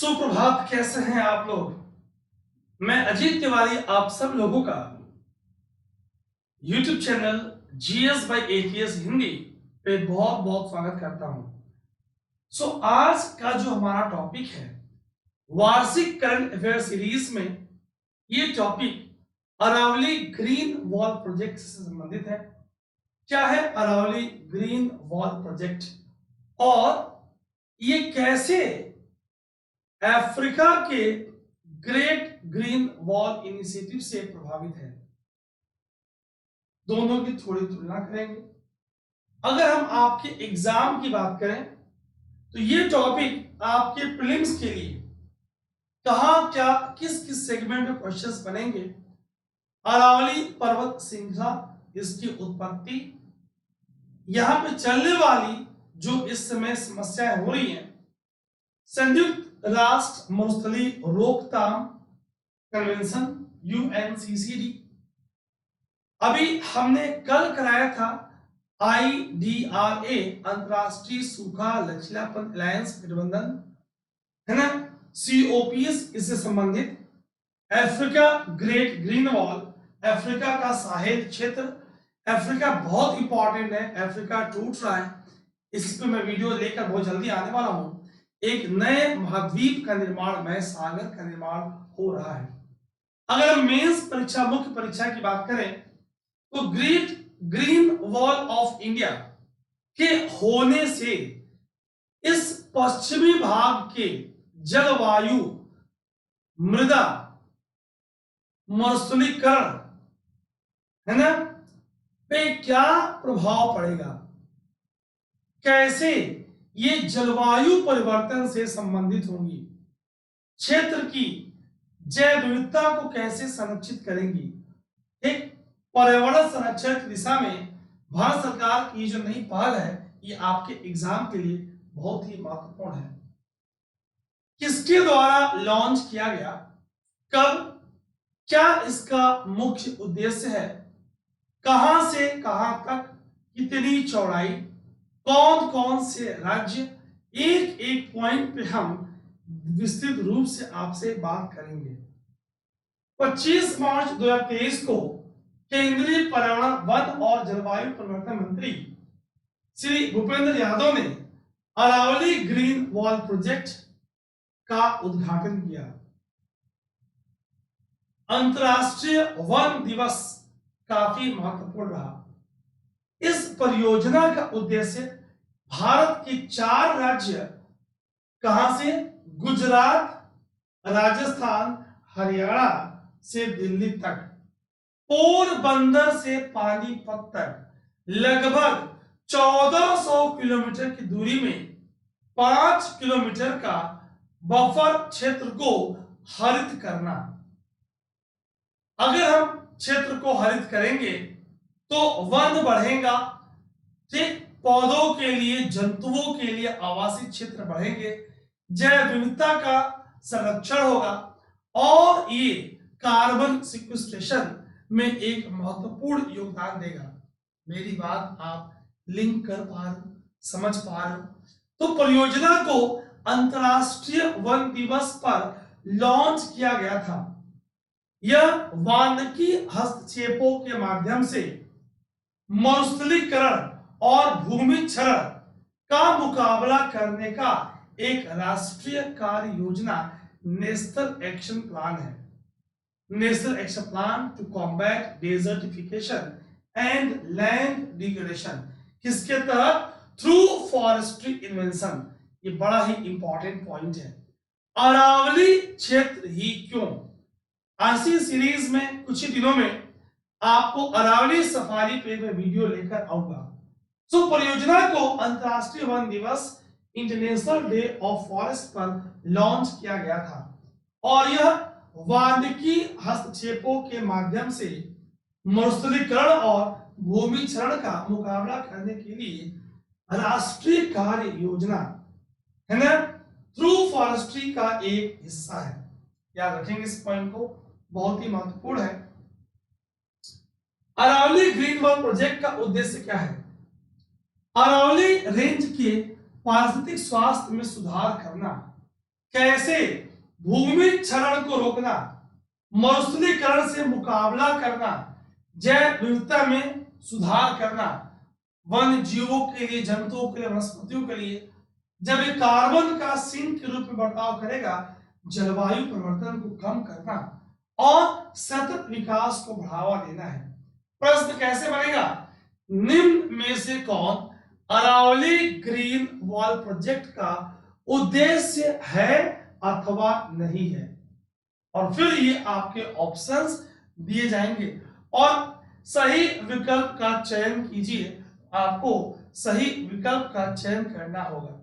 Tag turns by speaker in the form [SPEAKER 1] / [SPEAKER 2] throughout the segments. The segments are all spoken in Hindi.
[SPEAKER 1] सुप्रभात, कैसे हैं आप लोग। मैं अजीत तिवारी आप सब लोगों का YouTube channel GS bye ATS Hindi पे बहुत बहुत स्वागत करता हूं। आज का जो हमारा टॉपिक है वार्षिक करंट अफेयर सीरीज में, ये topic Aravalli green wall project से संबंधित है। क्या है अरावली ग्रीन वॉल प्रोजेक्ट और ये कैसे अफ्रीका के ग्रेट ग्रीन वॉल इनिशिएटिव से प्रभावित है, दोनों की थोड़ी तुलना करेंगे। अगर हम आपके एग्जाम की बात करें तो ये टॉपिक आपके प्रीलिम्स के लिए कहां क्या किस किस सेगमेंट में क्वेश्चंस बनेंगे। अरावली पर्वत श्रृंखला, इसकी उत्पत्ति, यहां पे चलने वाली जो इस समय समस्याएं हो रही हैं, संयुक्त राष्ट्र मरुस्थली रोकथाम कन्वेंशन यूएनसीसीडी, अभी हमने कल कराया था IDRA अंतरराष्ट्रीय सूखा लचीलापन अलायंस गठबंधन, है ना, COPs इससे संबंधित, Africa great green wall, Africa का साहेल क्षेत्र, अफ्रीका बहुत इंपॉर्टेंट है, अफ्रीका टूट रहा है, इस पे मैं वीडियो लेकर बहुत जल्दी आने वाला हूं। एक नए महाद्वीप का निर्माण, नए सागर का निर्माण हो रहा है। अगर हम मेंस परीक्षा, मुख्य परीक्षा की बात करें तो great green wall of India के होने से इस पश्चिमी भाग के जलवायु, मृदा, मरुस्थलीकरण, है ना, पे क्या प्रभाव पड़ेगा, कैसे ये जलवायु परिवर्तन से संबंधित होंगी, क्षेत्र की जैव विविधता को कैसे संरक्षित करेंगी। एक पर्यावरण संरक्षण की दिशा में भारत सरकार की जो नई पहल है, ये आपके एग्जाम के लिए बहुत ही महत्वपूर्ण है। किसके द्वारा लॉन्च किया गया, कब, क्या इसका मुख्य उद्देश्य है, कहां से कहां तक, कितनी चौड़ाई, कौन कौन से राज्य, एक एक पॉइंट पे हम विस्तृत रूप से आपसे बात करेंगे। 25 मार्च 2023 को केंद्रीय पर्यावरण, वन और जलवायु परिवर्तन मंत्री श्री भूपेंद्र यादव ने अरावली ग्रीन वॉल प्रोजेक्ट का उद्घाटन किया। अंतरराष्ट्रीय वन दिवस काफी महत्वपूर्ण रहा। इस परियोजना का उद्देश्य भारत के 4 राज्य, कहां से, गुजरात, राजस्थान, हरियाणा से दिल्ली तक, पोरबंदर से पानीपत तक, लगभग 1400 किलोमीटर की दूरी में 5 किलोमीटर का बफर क्षेत्र को हरित करना। अगर हम क्षेत्र को हरित करेंगे तो वन बढ़ेगा, ठीक, पौधों के लिए, जंतुओं के लिए आवासीय क्षेत्र बढ़ेंगे, जैव विविधता का संरक्षण होगा और ये कार्बन सिक्वेस्ट्रेशन में एक महत्वपूर्ण योगदान देगा। मेरी बात आप लिंक कर पा रहे हो, समझ पा रहे हो। तो परियोजना को अंतरराष्ट्रीय वन दिवस पर लॉन्च किया गया था। यह वानिकी हस्तक्षेपों के माध्यम से मरुस्थलीकरण और भूमि क्षरण का मुकाबला करने का एक राष्ट्रीय कार्य योजना, नेशनल एक्शन प्लान है। National action plan to combat desertification and land degradation, किसके तहत, थ्रू फॉरेस्ट्री इन्वेंशन। ये बड़ा ही इंपॉर्टेंट पॉइंट है। अरावली क्षेत्र ही क्यों, आरसी सीरीज में कुछ ही दिनों में आपको अरावली सफारी पे मैं वीडियो लेकर आऊंगा। परियोजना को अंतरराष्ट्रीय वन दिवस, इंटरनेशनल डे ऑफ फॉरेस्ट पर लॉन्च किया गया था और यह वानिकी हस्तक्षेपों के माध्यम से मरुस्थलीकरण और भूमि क्षरण का मुकाबला करने के लिए राष्ट्रीय कार्य योजना, है ना, थ्रू फॉरेस्ट्री का एक हिस्सा है। याद रखेंगे इस पॉइंट को, बहुत ही महत्वपूर्ण है। अरावली ग्रीन वॉल प्रोजेक्ट का उद्देश्य क्या है, अरावली रेंज के पारिस्थितिक स्वास्थ्य में सुधार करना, कैसे भूमि क्षरण को रोकना, मरुस्थलीकरण से मुकाबला करना, जैव विविधता में सुधार करना, वन जीवों के लिए, जंतुओं के लिए, वनस्पतियों के लिए, जब ये कार्बन का सिंक के रूप में बर्ताव करेगा, जलवायु परिवर्तन को कम करना और सतत विकास को बढ़ावा देना है। प्रश्न कैसे बनेगा? निम्न में से कौन अरावली ग्रीन वॉल प्रोजेक्ट का उद्देश्य है अथवा नहीं है? और फिर ये आपके ऑप्शंस दिए जाएंगे और सही विकल्प का चयन कीजिए। आपको सही विकल्प का चयन करना होगा।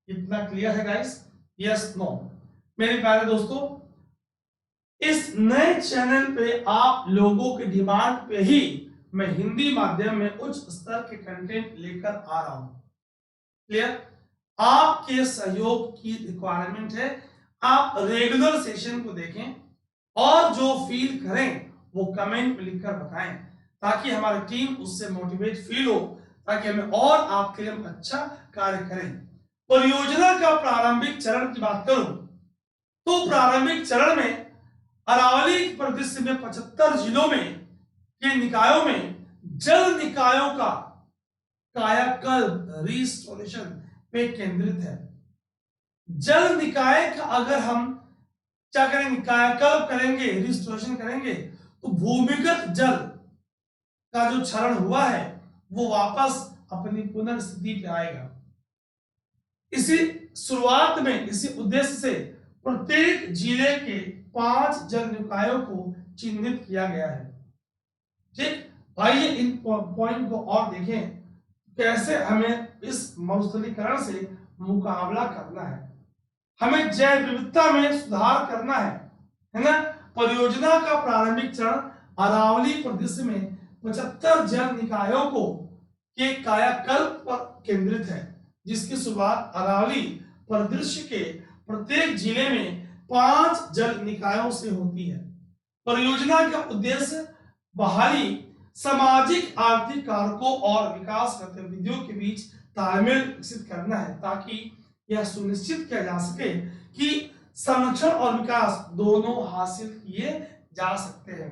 [SPEAKER 1] इतना क्लियर है गाइस? Yes, no? मेरे प्यारे दोस्तों, इस नए चैनल पे आप लोगों के डिमांड पे ही मैं हिंदी माध्यम में उच्च स्तर के कंटेंट लेकर आ रहा हूं। क्लियर? आपके सहयोग की रिक्वायरमेंट है। आप रेगुलर सेशन को देखें और जो फील करें वो कमेंट में लिखकर बताएं, ताकि हमारी टीम उससे मोटिवेट फील हो, ताकि हमें और आपके लिए अच्छा कार्य करें। परियोजना का प्रारंभिक चरण की बात करूं तो प्रारंभिक चरण में अरावली परिदृश्य में 75 जिलों में के निकायों में जल निकायों का कायाकल्प रिस्टोरेशन पे केंद्रित है। जल निकाय का अगर हम क्या करेंगे, कायाकल्प करेंगे, रिस्टोरेशन करेंगे, तो भूमिगत जल का जो क्षरण हुआ है वो वापस अपनी पुनर्स्थिति पे आएगा। इसी शुरुआत में, इसी उद्देश्य से प्रत्येक जिले के 5 जल निकायों को चिन्हित किया गया है। ठीक, आइए इन पॉइंट को और देखें, कैसे हमें इस मरुस्थलीकरण से मुकाबला करना है। हमें जैव विविधता में सुधार करना है ना? परियोजना का प्रारंभिक चरण अरावली प्रदेश में 75 जल निकायों को के कायाकल्प पर केंद्रित है, जिसकी शुरुआत अरावली परिदृश्य के प्रत्येक जिले में 5 जल निकायों से होती है। परियोजना का उद्देश्य बहाली, सामाजिक आर्थिक कारकों और विकास गतिविधियों के बीच तालमेल विकसित करना है, ताकि यह सुनिश्चित किया जा सके कि संरक्षण और विकास दोनों हासिल किए जा सकते हैं।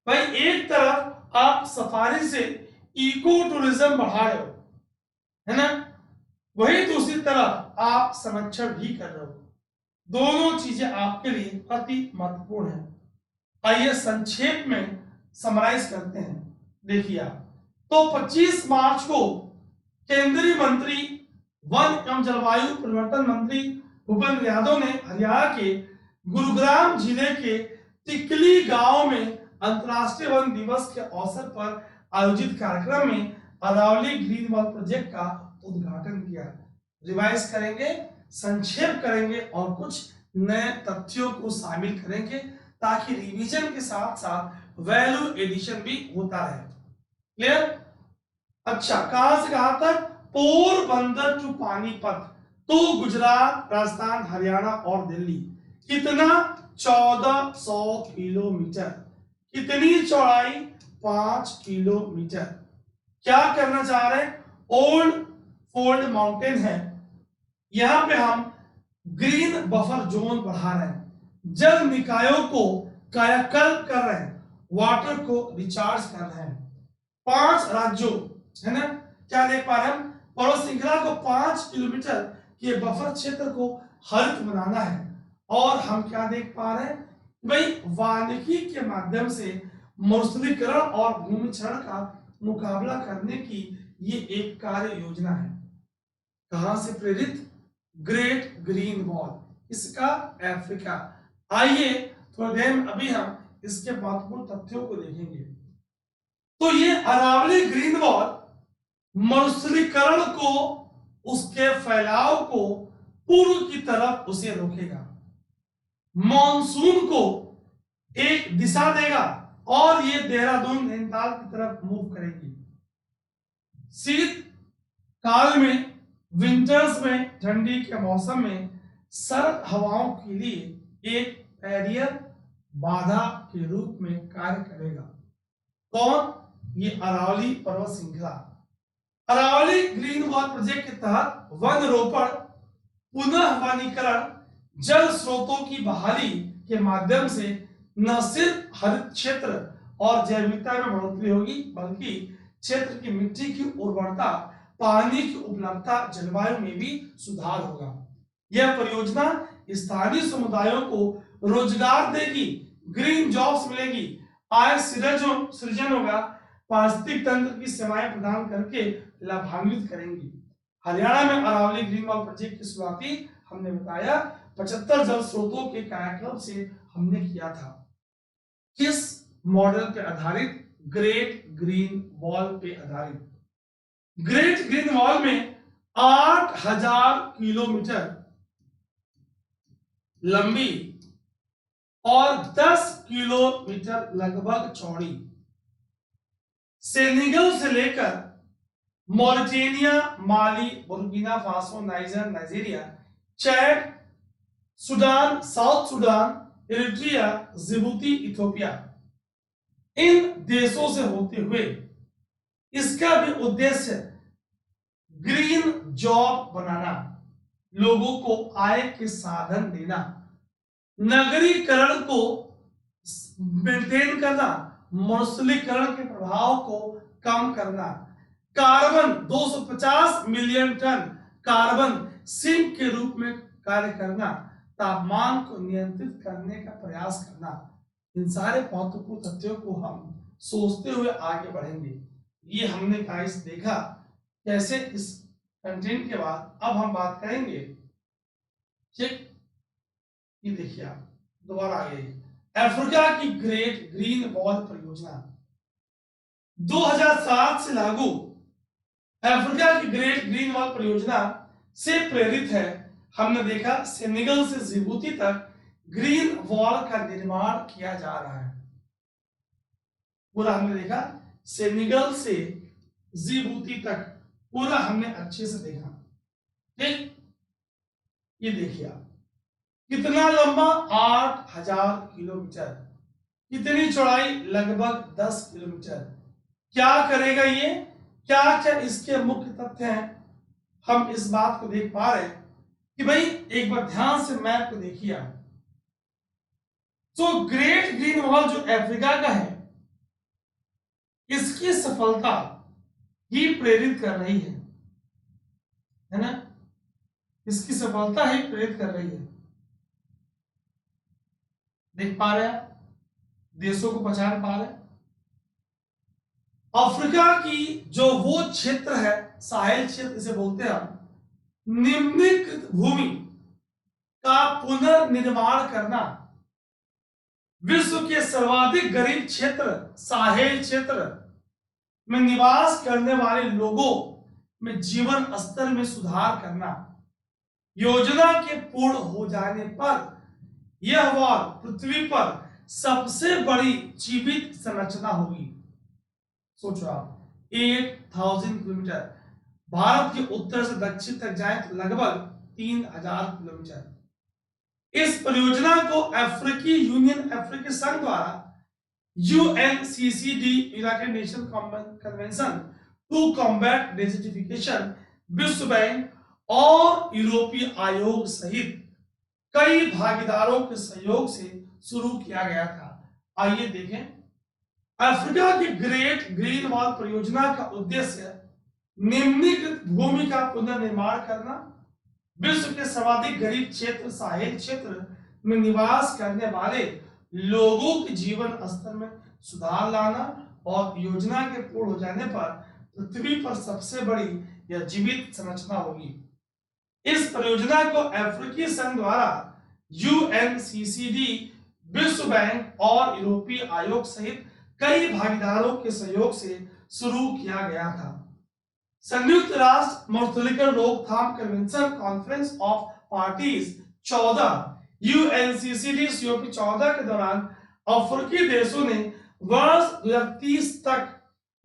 [SPEAKER 1] भाई, एक तरफ आप सफारी से इको टूरिज्म बढ़ा रहे हो, है ना? वही दूसरी तरफ आप संरक्षण भी कर रहे हो। दोनों चीजें आपके लिए अति महत्वपूर्ण है। आइए संक्षेप में समराइज करते हैं। देखिए आप, तो 25 मार्च को केंद्रीय मंत्री वन एवं जलवायु परिवर्तन मंत्री भूपेंद्र यादव ने हरियाणा के गुरुग्राम जिले के टिकली गांव में अंतर्राष्ट्रीय वन दिवस के अवसर पर आयोजित कार्यक्रम में अरावली ग्रीन वॉल प्रोजेक्ट का उद्घाटन किया। रिवाइज करेंगे, संक्षेप करेंगे और कुछ नए तथ्यों को शामिल करेंगे, ताकि रिवीजन के साथ साथ वैल्यू एडिशन भी होता रहे। क्लियर? अच्छा, कहां से कहां तक? पोरबंदर टू पानीपत, तो गुजरात, राजस्थान, हरियाणा और दिल्ली। कितना? 1400 किलोमीटर। कितनी चौड़ाई? 5 किलोमीटर। क्या करना चाह रहे हैं? ओल्ड फोल्ड माउंटेन है, यहां पे हम ग्रीन बफर जोन बढ़ा रहे हैं, जल निकायों को कायाकल्प कर रहे हैं, वाटर को रिचार्ज कर रहे हैं। 5 राज्यों, है ना? क्या देख पा रहे हैं? पर्वत श्रृंखला को 5 किलोमीटर के बफर क्षेत्र को हरित बनाना है। और हम क्या देख पा रहे हैं भाई? वानिकी के माध्यम से मरुस्थलीकरण और भूमि क्षरण का मुकाबला करने की ये एक कार्य योजना है। कहां से प्रेरित? ग्रेट ग्रीन वॉल, इसका अफ्रीका। आइए थोड़ी देर में अभी हम इसके महत्वपूर्ण तथ्यों को देखेंगे। तो ये अरावली ग्रीन वॉल मरुस्थलीकरण को, उसके फैलाव को पूर्व की तरफ उसे रोकेगा, मॉनसून को एक दिशा देगा और ये देहरादून, नैनीताल की तरफ मूव करेगी। शीत काल में, विंटर्स में, ठंडी के मौसम में सर्द हवाओं के लिए एक बैरियर, बाधा के रूप में कार्य करेगा। कौन? ये अरावली पर्वत श्रृंखला। अरावली ग्रीन वॉल प्रोजेक्ट के तहत वन रोपण, पुनः वनीकरण, जल स्रोतों की बहाली के माध्यम से न सिर्फ हरित क्षेत्र और जैव विविधता में बढ़ोतरी होगी, बल्कि क्षेत्र की मिट्टी की उर्वरता, पानी की उपलब्धता, जलवायु में भी सुधार होगा। यह परियोजना स्थानीय समुदायों को रोजगार देगी, ग्रीन जॉब्स मिलेगी, आय सृजन होगा, पारिस्थितिक तंत्र की सेवाएं प्रदान करके लाभान्वित करेंगी। हरियाणा में अरावली ग्रीन वॉल प्रोजेक्ट की शुरुआती हमने बताया 75 जल स्रोतों के कायाकल्प से हमने किया था। किस मॉडल पे आधारित? ग्रेट ग्रीन वॉल पे आधारित। ग्रेट ग्रीन वॉल में 8000 किलोमीटर लंबी और 10 किलोमीटर लगभग चौड़ी सेनेगल से लेकर Mauritania, Mali, Burkina Faso, Niger, Nigeria, Chad, Sudan, South Sudan, Eritrea, Djibouti, Ethiopia, इन देशों से होते हुए इसका भी उद्देश्य ग्रीन जॉब बनाना, लोगों को आय के साधन देना, नगरीकरण को मेंटेन करना, मरुस्थलीकरण के प्रभाव को कम करना, carbon 250 million tonne carbon sink के रूप में कार्य करना, तापमान को नियंत्रित करने का प्रयास करना। इन सारे महत्वपूर्ण तथ्यों को हम सोचते हुए आगे बढ़ेंगे। ये हमने गाइस देखा कैसे इस कंटेंट के बाद अब हम बात करेंगे, ठीक, ये देखिए आप दोबारा आ गई अफ्रीका की ग्रेट ग्रीन वॉल परियोजना 2007 से लागू। अफ्रीका की ग्रेट ग्रीन वॉल परियोजना से प्रेरित है। हमने देखा सेनेगल से जिबूती तक ग्रीन वॉल का निर्माण किया जा रहा है। पूरा हमने देखा सेनेगल से जिबूती तक पूरा हमने अच्छे से देखा, ठीक। ये देखिए आप कितना लंबा 8000 किलोमीटर, कितनी चौड़ाई लगभग 10 किलोमीटर। क्या करेगा ये, क्या क्या इसके मुख्य तथ्य हैं, हम इस बात को देख पा रहे हैं कि भाई एक बार ध्यान से मैप को देखिए आप। तो ग्रेट ग्रीन वॉल जो अफ्रीका का है, इसकी सफलता ही प्रेरित कर रही है ना, इसकी सफलता ही प्रेरित कर रही है। देख पा रहे हैं, देशों को पहचान पा रहे हैं। अफ्रीका की जो वो क्षेत्र है, साहेल क्षेत्र इसे बोलते हैं हम, निम्नलिखित भूमि का पुनर्निर्माण करना, विश्व के सर्वाधिक गरीब क्षेत्र साहेल क्षेत्र में निवास करने वाले लोगों में जीवन स्तर में सुधार करना। योजना के पूर्ण हो जाने पर यह वॉल पृथ्वी पर सबसे बड़ी जीवित संरचना होगी। सोचो आप 8000 किलोमीटर, भारत के उत्तर से दक्षिण तक जाए तो लगभग 3000 किलोमीटर। इस परियोजना को अफ्रीकी यूनियन, अफ्रीकी संघ द्वारा UNCCD, United Nation Convention to combat desertification, विश्व बैंक और यूरोपीय आयोग सहित कई भागीदारों के सहयोग से शुरू किया गया था। आइए देखें, अफ्रीका की ग्रेट ग्रीन वॉल परियोजना का उद्देश्य निम्नलिखित भूमि का पुनर्निर्माण करना, विश्व के सर्वाधिक गरीब क्षेत्र साहेल क्षेत्र में निवास करने वाले लोगों के जीवन स्तर में सुधार लाना और योजना के पूर्ण हो जाने पर पृथ्वी पर सबसे बड़ी या जीवित संरचना होगी। इस परियोजना को अफ्रीकी संघ द्वारा UNCCD, विश्व बैंक और यूरोपीय आयोग सहित कई भागीदारों के सहयोग से शुरू किया गया था। संयुक्त राष्ट्र मरुस्थलीकरण रोकथाम convention conference of parties 14 UNCCD COP 14 के दौरान अफ्रीकी देशों ने वर्ष 2030 तक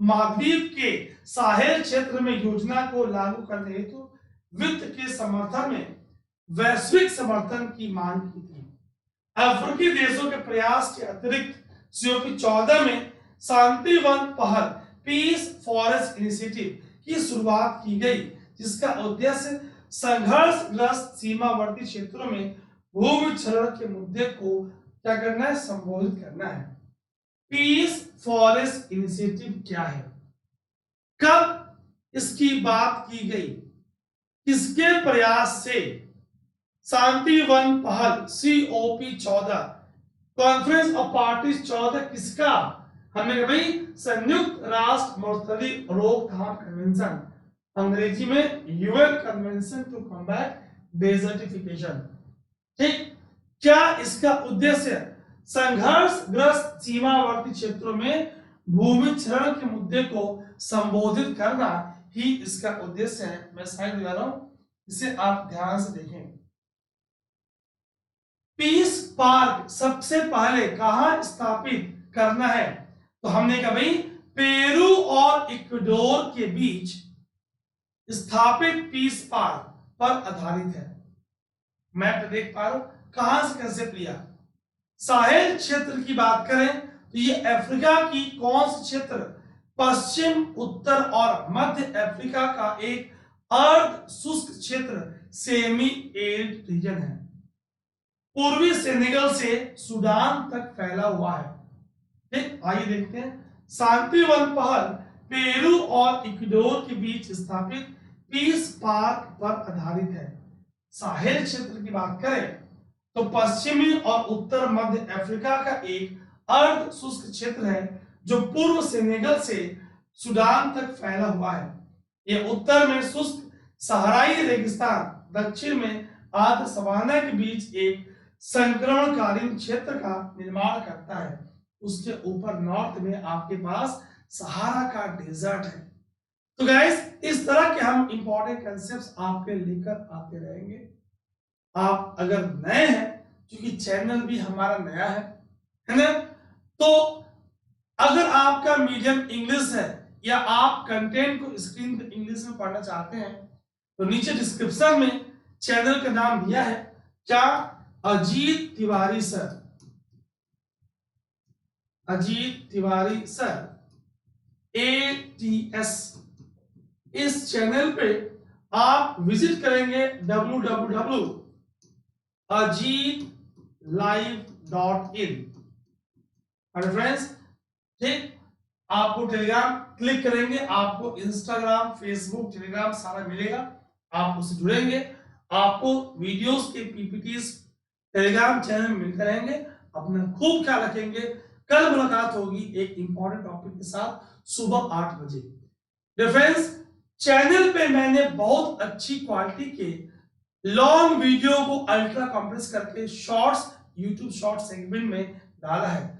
[SPEAKER 1] महाद्वीप के साहेल क्षेत्र में योजना को लागू करने हेतु वित्त के समर्थन में वैश्विक समर्थन की मांग की थी। अफ्रीकी देशों के प्रयास के अतिरिक्त COP 14 में शांति वन पहल, पीस फॉरेस्ट इनिशिएटिव की शुरुआत की गई, जिसका उद्देश्य संघर्षग्रस्त सीमावर्ती क्षेत्रों में भूमि क्षरण के मुद्दे को क्या करना है, संबोधित करना है। पीस फॉरेस्ट इनिशिएटिव क्या है, कब इसकी बात की गई, किसके प्रयास से, शांति वन पहल COP 14, कॉन्फ्रेंस ऑफ पार्टीज 14 किसका, हमने कहा भाई संयुक्त राष्ट्र मरुस्थलीय रोकथाम कन्वेंशन, अंग्रेजी में UN Convention to combat desertification. ठीक, क्या इसका उद्देश्य संघर्षग्रस्त सीमावर्ती क्षेत्रों में भूमि क्षरण के मुद्दे को संबोधित करना ही इसका उद्देश्य है। मैं स्लाइड दिखा रहा हूं, इसे आप ध्यान से देखें। पीस पार्क सबसे पहले कहां स्थापित करना है, तो हमने कहा भाई पेरू और इक्वाडोर के बीच स्थापित पीस पार्क पर आधारित है। मैप देख पा रहे हो, कहां से कंसेप्ट लिया। साहेल क्षेत्र की बात करें तो ये अफ्रीका की कौन सा क्षेत्र, पश्चिम, उत्तर और मध्य अफ्रीका का एक अर्ध शुष्क क्षेत्र, सेमी एरिड रीजन है। पूर्वी सेनेगल से सूडान तक फैला हुआ है। ठीक, आइए देखते हैं। शांति वन पहल पेरू और इक्वाडोर के बीच स्थापित पीस पार्क पर आधारित है। साहेल क्षेत्र की बात करें तो पश्चिमी और उत्तर मध्य अफ्रीका का एक अर्ध शुष्क क्षेत्र है जो पूर्व सेनेगल से सूडान तक फैला हुआ है। यह उत्तर में शुष्क सहाराई रेगिस्तान, दक्षिण में आर्द्र सवाना के बीच एक संक्रमणकालीन क्षेत्र का निर्माण करता है। उसके ऊपर नॉर्थ में आपके पास सहारा का डेजर्ट है। तो गाइस, इस तरह के हम इंपॉर्टेंट कंसेप्ट्स आपके लेकर आते रहेंगे। आप अगर नए हैं, क्योंकि चैनल भी हमारा नया है ना, तो अगर आपका मीडियम इंग्लिश है या आप कंटेंट को स्क्रीन पे इंग्लिश में पढ़ना चाहते हैं तो नीचे डिस्क्रिप्शन में चैनल का नाम दिया है, क्या, Ajit Tiwari sir, Ajit Tiwari sir ATS। इस चैनल पे आप विजिट करेंगे www.ajitlive.in। फ्रेंड्स, ठीक, आपको टेलीग्राम क्लिक करेंगे, आपको इंस्टाग्राम, फेसबुक, टेलीग्राम सारा मिलेगा, आप उससे जुड़ेंगे, आपको वीडियोस के PPTs टेलीग्राम चैनल में मिलते रहेंगे। अपना खूब ख्याल रखेंगे। कल मुलाकात होगी एक इंपॉर्टेंट टॉपिक के साथ सुबह 8 बजे। फ्रेंड्स, चैनल पे मैंने बहुत अच्छी क्वालिटी के लॉन्ग वीडियो को अल्ट्रा कंप्रेस करके शॉर्ट्स, यूट्यूब शॉर्ट सेगमेंट में डाला है।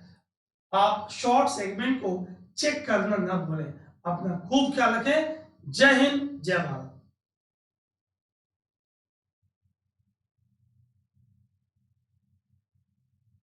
[SPEAKER 1] आप शॉर्ट सेगमेंट को चेक करना न भूलें। अपना खूब ख्याल रखें। जय हिंद, जय भारत।